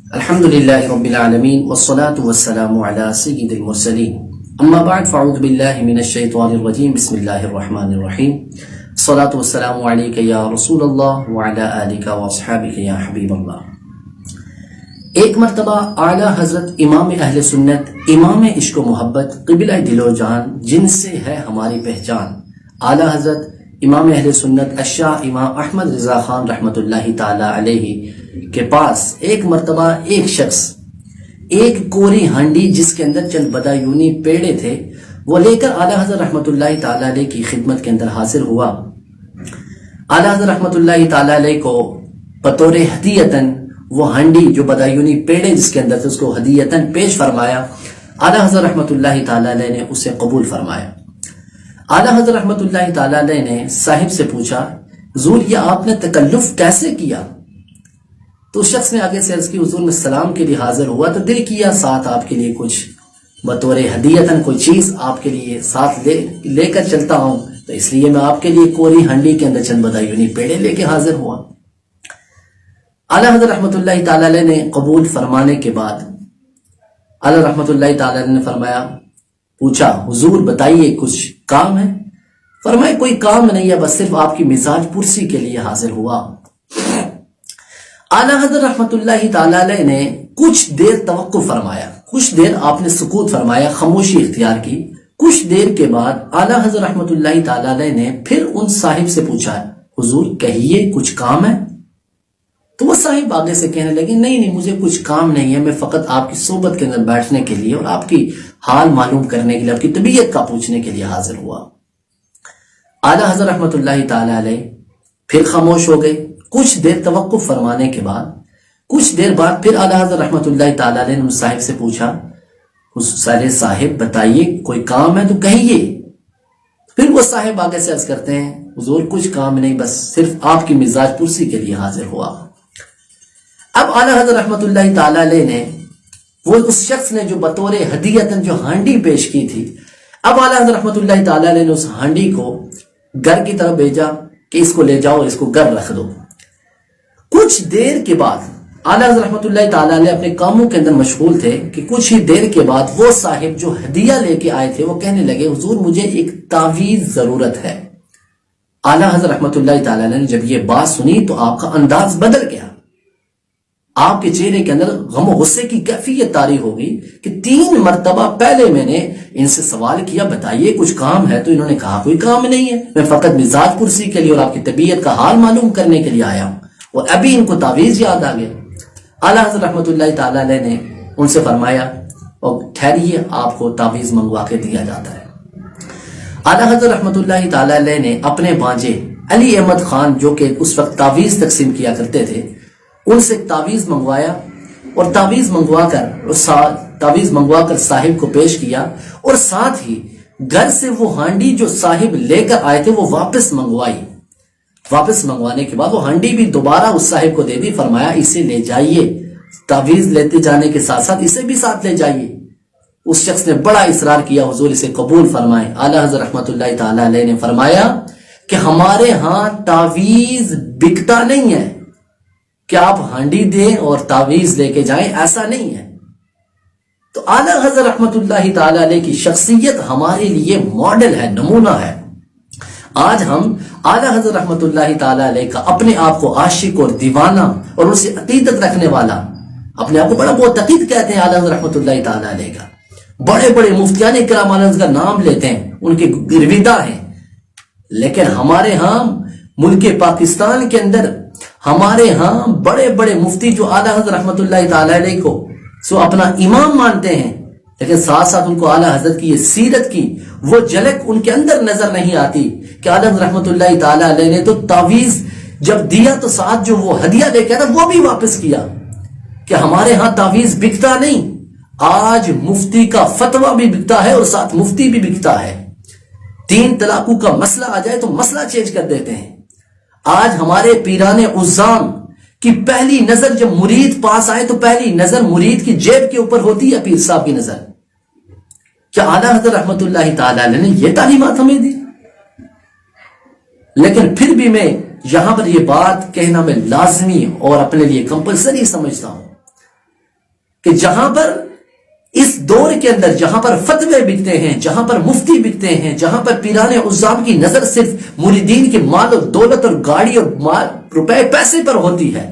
الحمد لله رب العالمين والصلاة والسلام على سيد المرسلين أما بعد فأعوذ بالله من الشيطان الرجيم بسم الله الرحمن الرحيم الصلاة والسلام عليك يا رسول الله وعلى آلك وأصحابك يا حبيب الله۔ ایک مرتبہ اعلیٰ حضرت امام اہل سنت امام عشق و محبت قبلہ دل و جان جن سے ہے ہماری پہچان اعلیٰ حضرت امام اہل سنت الشاہ امام احمد رضا خان رحمۃ اللہ تعالی علیہ کے پاس ایک مرتبہ ایک شخص ایک کوری ہانڈی جس کے اندر چند بدایونی پیڑے تھے وہ لے کر اعلیٰ حضرت رحمۃ اللہ تعالی علیہ کی خدمت کے اندر حاضر ہوا۔ اعلیٰ حضرت رحمۃ اللہ تعالی علیہ کو بطور ہدیتاً وہ ہانڈی جو بدایونی پیڑے جس کے اندر تھے اس کو ہدیتاً پیش فرمایا۔ اعلیٰ حضرت رحمۃ اللہ تعالی علیہ نے اسے قبول فرمایا۔ اعلیٰ حضرت رحمۃ اللہ تعالی علیہ نے صاحب سے پوچھا حضور یہ آپ نے تکلف کیسے کیا؟ تو اس شخص نے آگے سے عرض کی حضور میں سلام کے لیے حاضر ہوا تو دل کیا ساتھ آپ کے لیے کچھ بطور ہدیتاً کوئی چیز آپ کے لیے ساتھ لے کر چلتا ہوں، تو اس لیے میں آپ کے لیے کوری ہانڈی کے اندر چند بدایونی پیڑے لے کے حاضر ہوا۔ اعلیٰ حضرت رحمۃ اللہ تعالی علیہ نے قبول فرمانے کے بعد اعلیٰ رحمۃ اللہ تعالی علیہ نے فرمایا پوچھا حضور بتائیے کچھ کام ہے؟ فرمائے کوئی کام نہیں ہے، بس صرف آپ کی مزاج پرسی کے لیے حاضر ہوا۔ اعلیٰ حضرت رحمۃ اللہ تعالی علیہ نے کچھ دیر توقف فرمایا، کچھ دیر آپ نے سکوت فرمایا، خاموشی اختیار کی۔ کچھ دیر کے بعد اعلیٰ حضرت رحمۃ اللہ تعالی علیہ نے پھر ان صاحب سے پوچھا حضور کہیے کچھ کام ہے؟ تو وہ صاحب آگے سے کہنے لگے نہیں مجھے کچھ کام نہیں ہے، میں فقط آپ کی صحبت کے اندر بیٹھنے کے لیے اور آپ کی حال معلوم کرنے کے لیے آپ کی طبیعت کا پوچھنے کے لیے حاضر ہوا۔ اعلیٰ حضرت رحمۃ اللہ تعالی علیہ پھر خاموش ہو گئے۔ کچھ دیر توقف فرمانے کے بعد کچھ دیر بعد پھر اعلیٰ حضرت رحمۃ اللہ تعالی علیہ نے اس صاحب سے پوچھا سارے صاحب بتائیے کوئی کام ہے تو کہیے۔ پھر وہ صاحب آگے سے عرض کرتے ہیں حضور کچھ کام نہیں، بس صرف آپ کی مزاج پرسی کے لیے حاضر ہوا۔ اب اعلیٰ حضرت رحمۃ اللہ تعالی علیہ نے وہ اس شخص نے جو بطور ہدیتاً جو ہانڈی پیش کی تھی، اب اعلیٰ حضرت رحمۃ اللہ تعالی علیہ نے اس ہانڈی کو گھر کی طرف بھیجا کہ اس کو لے جاؤ اور اس کو گھر رکھ دو۔ کچھ دیر کے بعد اعلیٰ حضرت رحمۃ اللہ تعالی علیہ اپنے کاموں کے اندر مشغول تھے کہ کچھ ہی دیر کے بعد وہ صاحب جو ہدیہ لے کے آئے تھے وہ کہنے لگے حضور مجھے ایک تعویذ ضرورت ہے۔ اعلیٰ حضرت رحمۃ اللہ تعالی علیہ نے جب یہ بات سنی تو آپ کا انداز بدل گیا، آپ کے چہرے کے اندر غم و غصے کی کیفیت طاری ہو گئی کہ 3 مرتبہ پہلے میں نے ان سے سوال کیا بتائیے کچھ کام ہے تو انہوں نے کہا کوئی کام نہیں ہے، میں فقط مزاج پرسی کے لیے اور آپ کی طبیعت کا حال معلوم کرنے کے لیے آیا ہوں، اور ابھی ان کو تعویذ یاد آ گیا۔ اعلیٰ حضرت رحمۃ اللہ تعالی علیہ نے ان سے فرمایا اور ٹھہریے آپ کو تعویذ منگوا کے دیا جاتا ہے۔ اعلیٰ حضرت رحمۃ اللہ تعالی علیہ نے اپنے بھانجے علی احمد خان جو کہ اس وقت تعویذ تقسیم کیا کرتے تھے ان سے تعویذ منگوایا اور تعویذ منگوا کر صاحب کو پیش کیا، اور ساتھ ہی گھر سے وہ ہانڈی جو صاحب لے کر آئے تھے وہ واپس منگوائی۔ واپس منگوانے کے بعد وہ ہانڈی بھی دوبارہ اس صاحب کو دے دی، فرمایا اسے لے جائیے، تعویذ لیتے جانے کے ساتھ ساتھ اسے بھی ساتھ لے جائیے۔ اس شخص نے بڑا اصرار کیا حضور اسے قبول فرمائے۔ اعلیٰ حضرت رحمۃ اللہ تعالی علیہ نے فرمایا کہ ہمارے ہاں تعویذ بکتا نہیں ہے کہ آپ ہانڈی دیں اور تعویذ لے کے جائیں، ایسا نہیں ہے۔ تو اعلیٰ حضرت رحمۃ اللہ تعالی علیہ کی شخصیت ہمارے لیے ماڈل ہے، نمونہ ہے۔ آج ہم اعلیٰ حضرت رحمۃ اللہ تعالی علیہ کا اپنے آپ کو عاشق اور دیوانہ اور ان سے عقیدت رکھنے والا، اپنے آپ کو بڑا بہت عقید کہتے ہیں اعلیٰ حضرت رحمۃ اللہ تعالی علیہ کا، بڑے بڑے مفتیان کرام کا نام لیتے ہیں، ان کے گرویدہ ہیں، لیکن ہمارے ہاں ملک پاکستان کے اندر ہمارے ہاں بڑے بڑے مفتی جو اعلیٰ حضرت رحمۃ اللہ تعالی علیہ کو سو اپنا امام مانتے ہیں، لیکن ساتھ ساتھ ان کو اعلیٰ حضرت کی یہ سیرت کی وہ جھلک ان کے اندر نظر نہیں آتی کہ اعلیٰ حضرت رحمۃ اللہ تعالی علیہ نے تو تعویذ جب دیا تو ساتھ جو وہ ہدیہ دے کے تھا وہ بھی واپس کیا، کہ ہمارے ہاں تعویذ بکتا نہیں۔ آج مفتی کا فتویٰ بھی بکتا ہے اور ساتھ مفتی بھی بکتا ہے۔ 3 طلاقوں کا مسئلہ آ جائے تو مسئلہ چینج کر دیتے ہیں۔ آج ہمارے پیران عظام کی پہلی نظر جب مرید پاس آئے تو پہلی نظر مرید کی جیب کے اوپر ہوتی ہے، پیر صاحب کی نظر۔ کیا اعلیٰ حضرت رحمۃ اللہ تعالی علیہ نے یہ تعلیمات ہمیں دی؟ لیکن پھر بھی میں یہاں پر یہ بات کہنا میں لازمی اور اپنے لیے کمپلسری سمجھتا ہوں کہ جہاں پر اس دور کے اندر جہاں پر فتوے بکتے ہیں، جہاں پر مفتی بکتے ہیں، جہاں پر پیران عظام کی نظر صرف مریدین کے مال و دولت اور گاڑی اور مال روپے پیسے پر ہوتی ہے،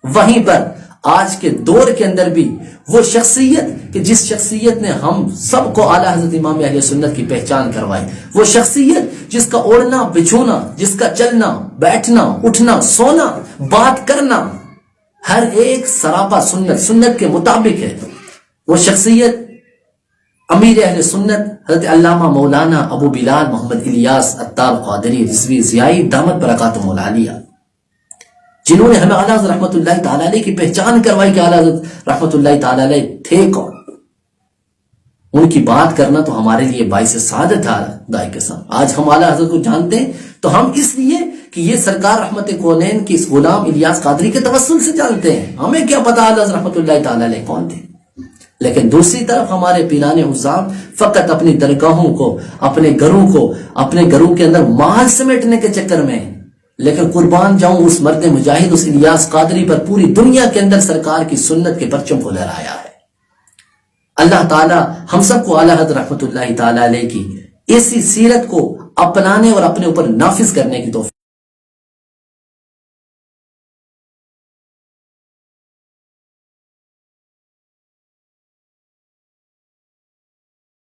وہیں پر آج کے دور کے اندر بھی وہ شخصیت کہ جس شخصیت نے ہم سب کو اعلیٰ حضرت امام اہل سنت کی پہچان کروائی، وہ شخصیت جس کا اوڑھنا بچھونا، جس کا چلنا بیٹھنا اٹھنا سونا بات کرنا ہر ایک سراپا سنت کے مطابق ہے، وہ شخصیت امیر اہل سنت حضرت علامہ مولانا ابو بلال محمد الیاس عطار قادری رضوی ضیائی دامت برکاتہم العالیہ، جنہوں نے ہمیں اعلیٰ حضرت رحمۃ اللہ تعالی علیہ کی پہچان کروائی کہ اعلیٰ حضرت رحمۃ اللہ تعالی علیہ تھے کون۔ ان کی بات کرنا تو ہمارے لیے باعث سعادت ہے خدائے قسم۔ آج ہم اعلیٰ حضرت کو جانتے ہیں تو ہم اس لیے کہ یہ سرکار رحمت کونین کی اس غلام الیاس قادری کے توسل سے جانتے ہیں، ہمیں کیا پتا اعلیٰ حضرت رحمۃ اللہ تعالی علیہ کون تھے۔ لیکن دوسری طرف ہمارے پیران عظام فقط اپنی درگاہوں کو، اپنے گھروں کے اندر مال سمیٹنے کے چکر میں، لیکن قربان جاؤں اس مرد مجاہد اس الیاس قادری پر پوری دنیا کے اندر سرکار کی سنت کے پرچم کو لہرایا ہے۔ اللہ تعالی ہم سب کو اعلیٰ حضرت رحمۃ اللہ تعالی علیہ کی ایسی سیرت کو اپنانے اور اپنے اوپر نافذ کرنے کی توفیق